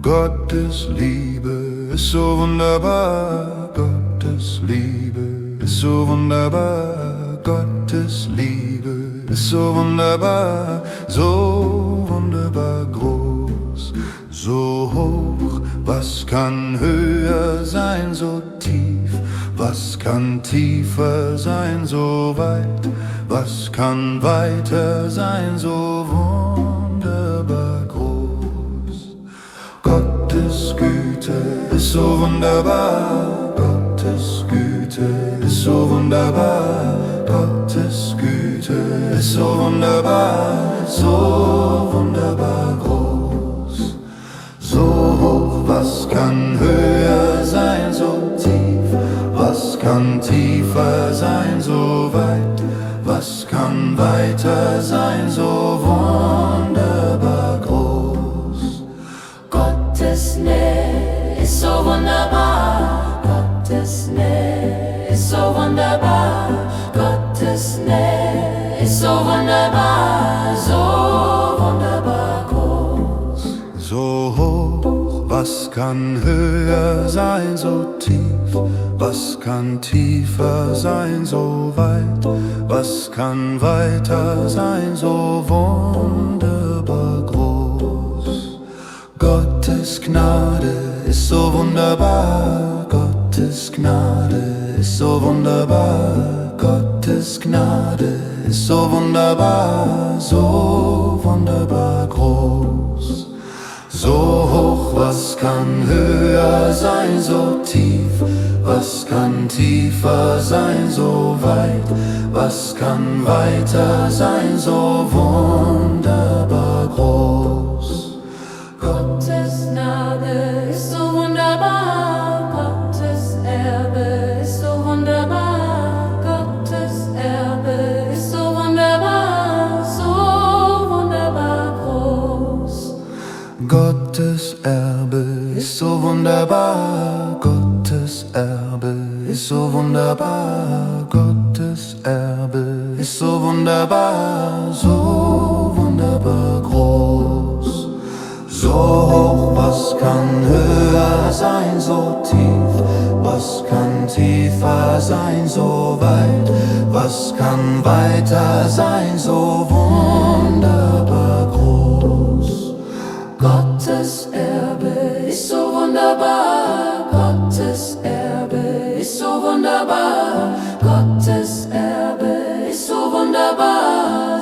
Gottes Liebe ist so wunderbar, Gottes Liebe ist so wunderbar, Gottes Liebe ist so wunderbar groß, so hoch. Was kann höher sein, so tief? Was kann tiefer sein, so weit? Was kann weiter sein, so wunderbar groß? Gottes Güte ist so wunderbar, Gottes Güte ist so wunderbar, Gottes Güte ist so wunderbar groß, so hoch. Was kann höher sein, so tief? Was kann tiefer sein, so weit? Was kann weiter sein, so wunderbar groß? Gottes Nähe ist so wunderbar, Gottes Nähe ist so wunderbar, Gottes Nähe ist so wunderbar groß. So hoch, was kann höher sein, so tief? Was kann tiefer sein, so weit? Was kann weiter sein, so wunderbar groß? Gottes Gnade ist so wunderbar, Gottes Gnade ist so wunderbar, Gottes Gnade ist so wunderbar groß. So hoch, was kann höher sein, so tief? Was kann tiefer sein, so weit? Was kann weiter sein, so wunderbar groß? Gottes Gnade ist so wunderbar, Gottes Erbe ist so wunderbar, Gottes Erbe ist so wunderbar groß. Gottes Erbe ist so wunderbar, Gottes Erbe ist so wunderbar, Gottes Erbe ist so wunderbar groß. So hoch, was kann höher sein, so tief? Was kann tiefer sein, so weit? Was kann weiter sein, so wunderbar groß? Gottes Erbe ist so wunderbar, Gottes Erbe ist so wunderbar, Gottes Erbe ist so wunderbar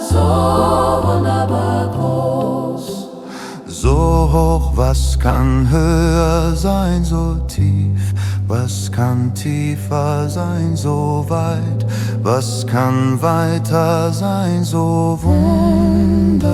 groß. So hoch, was kann höher sein, so tief? Was kann tiefer sein, so weit? Was kann weiter sein, so wunderbar